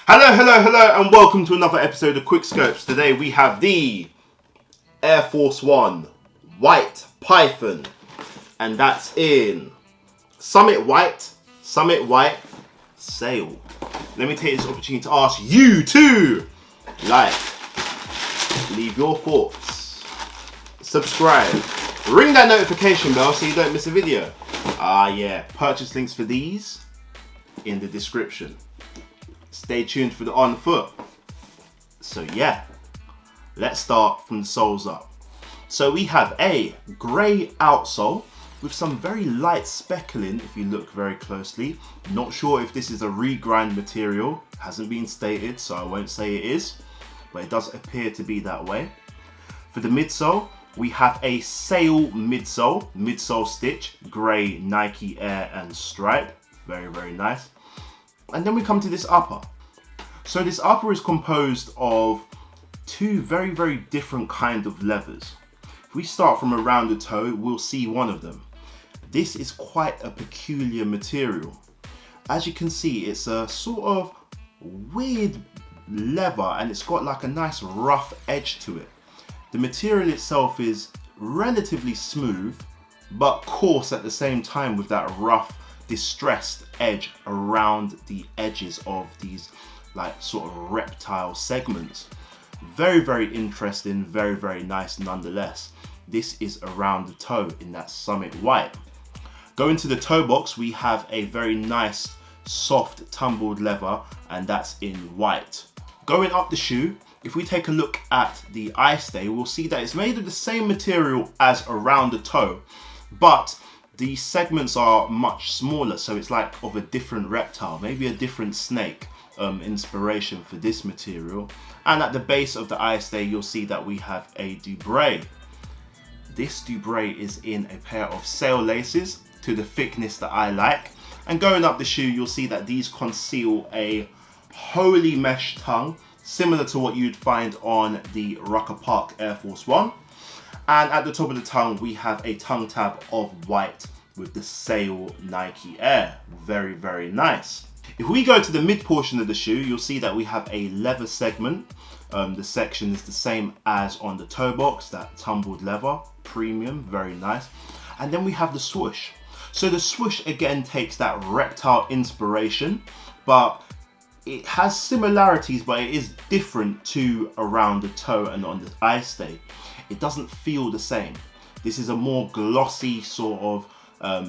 Hello, and welcome to another episode of QuickSchopes. Today we have the Air Force One White Python, and that's in Summit White Sale. Let me take this opportunity to ask you to like, leave your thoughts, subscribe, ring that notification bell so you don't miss a video. Purchase links for these in the description. Stay tuned for the on foot. So yeah, let's start from the soles up. So we have a grey outsole with some very light speckling if you look very closely. Not sure if this is a regrind material, hasn't been stated, so I won't say it is, but it does appear to be that way. For the midsole, we have a sail midsole stitch, grey Nike Air and stripe, very nice. And then we come to this upper. So this upper is composed of two very different kind of leathers. If we start from around the toe, we'll see one of them. This is quite a peculiar material. As you can see, it's a sort of weird leather and it's got like a nice rough edge to it. The material itself is relatively smooth, but coarse at the same time with that rough, distressed edge around the edges of these like sort of reptile segments. Very interesting, very nice nonetheless. This is around the toe in that Summit White. Going to the toe box, we have a very nice soft tumbled leather, and that's in white. Going up the shoe, if we take a look at the eye stay, we'll see that it's made of the same material as around the toe, but the segments are much smaller, so it's like of a different reptile, maybe a different snake inspiration for this material. And at the base of the eye stay, you'll see that we have a dubray. This dubray is in a pair of sail laces to the thickness that I like. And going up the shoe, you'll see that these conceal a holy mesh tongue, similar to what you'd find on the Rucker Park Air Force One. And at the top of the tongue, we have a tongue tab of white with the sail Nike Air. Very nice. If we go to the mid portion of the shoe, you'll see that we have a leather segment. The section is the same as on the toe box, that tumbled leather, premium, very nice. And then we have the swoosh. So the swoosh again takes that reptile inspiration, but it has similarities, but it is different to around the toe and on the eye stay. It doesn't feel the same. This is a more glossy sort of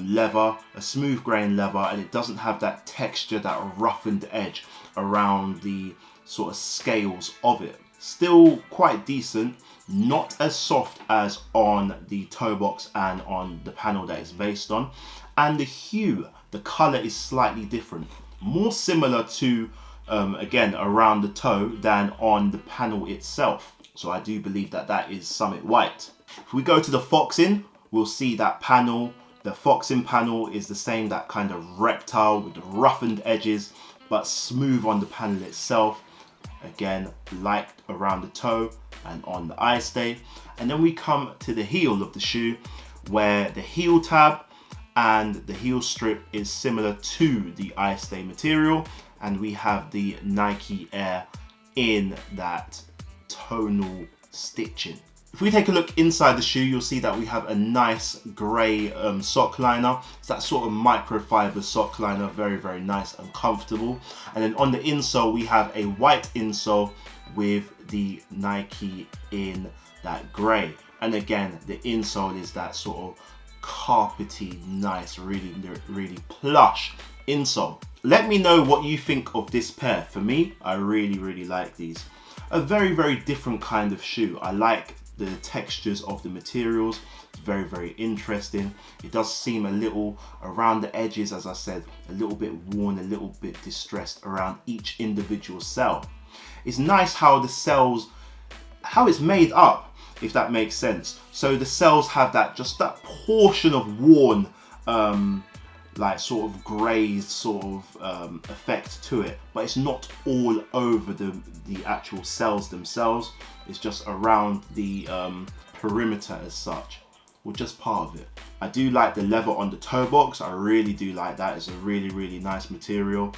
leather, a smooth grain leather, and it doesn't have that texture, that roughened edge around the sort of scales of it. Still quite decent, not as soft as on the toe box and on the panel that it's based on. And the hue, the color is slightly different, more similar to again around the toe than on the panel itself. So I do believe that that is Summit White. If we go to the foxing, we'll see that panel. The foxing panel is the same, that kind of reptile with the roughened edges, but smooth on the panel itself. Again, light around the toe and on the eye stay. And then we come to the heel of the shoe, where the heel tab and the heel strip is similar to the eye stay material. And we have the Nike Air in that tonal stitching. If we take a look inside the shoe, you'll see that we have a nice grey sock liner. It's that sort of microfiber sock liner, very nice and comfortable. And then on the insole, we have a white insole with the Nike in that grey. And again, the insole is that sort of carpety, nice, really plush insole. Let me know what you think of this pair. For me, I really like these. A very different kind of shoe. I like the textures of the materials. It's very interesting. It does seem a little around the edges, as I said, a little bit worn, a little bit distressed around each individual cell. It's nice how the cells, how it's made up, if that makes sense. So the cells have that, just that portion of worn, like sort of grazed sort of effect to it, but it's not all over the actual cells themselves. It's just around the perimeter as such, or just part of it. I do like the leather on the toe box. I really do like that. It's a really nice material.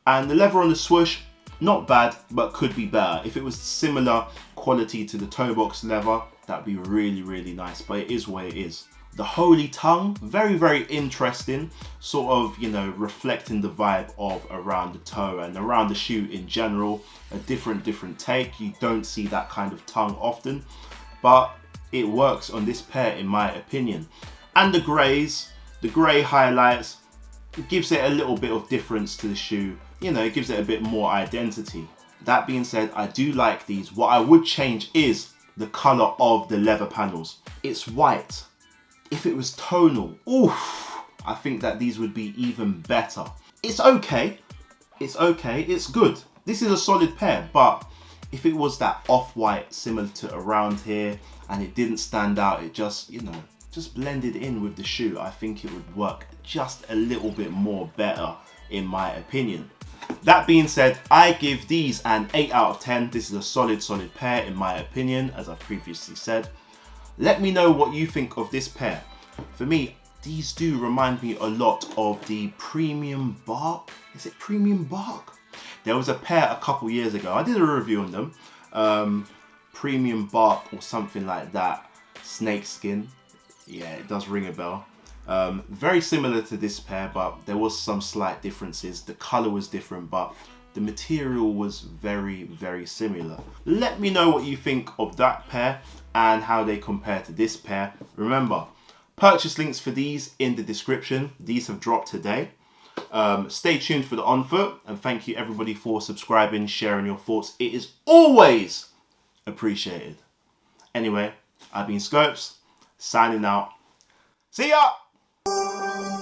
And the leather on the swoosh, Not bad, but could be better. If it was similar quality to the toe box leather, that'd be really, really nice, but it is what it is. The Holy Tongue, very, very interesting, sort of, you know, reflecting the vibe of around the toe and around the shoe in general. A different take. You don't see that kind of tongue often, but it works on this pair in my opinion. And the greys, the grey highlights, it gives it a little bit of difference to the shoe. You know, it gives it a bit more identity. That being said, I do like these. What I would change is the colour of the leather panels. It's white. If it was tonal, oof, I think that these would be even better. It's okay. It's okay. It's good. This is a solid pair, but if it was that off-white similar to around here and it didn't stand out, it just, you know, just blended in with the shoe, I think it would work just a little bit more better in my opinion. That being said, I give these an 8 out of 10. This is a solid pair in my opinion, as I've previously said. Let me know what you think of this pair. For me, these do remind me a lot of the Premium Bark. Is it Premium Bark? There was a pair a couple years ago. I did a review on them. Premium Bark or something like that. Snake skin. Yeah, it does ring a bell. Very similar to this pair, but there was some slight differences. The color was different, but the material was very, very similar. Let me know what you think of that pair and how they compare to this pair. Remember, purchase links for these in the description. These have dropped today. Stay tuned for the on foot, and thank you everybody for subscribing, sharing your thoughts. It is always appreciated. Anyway, I've been Schopes, signing out. See ya!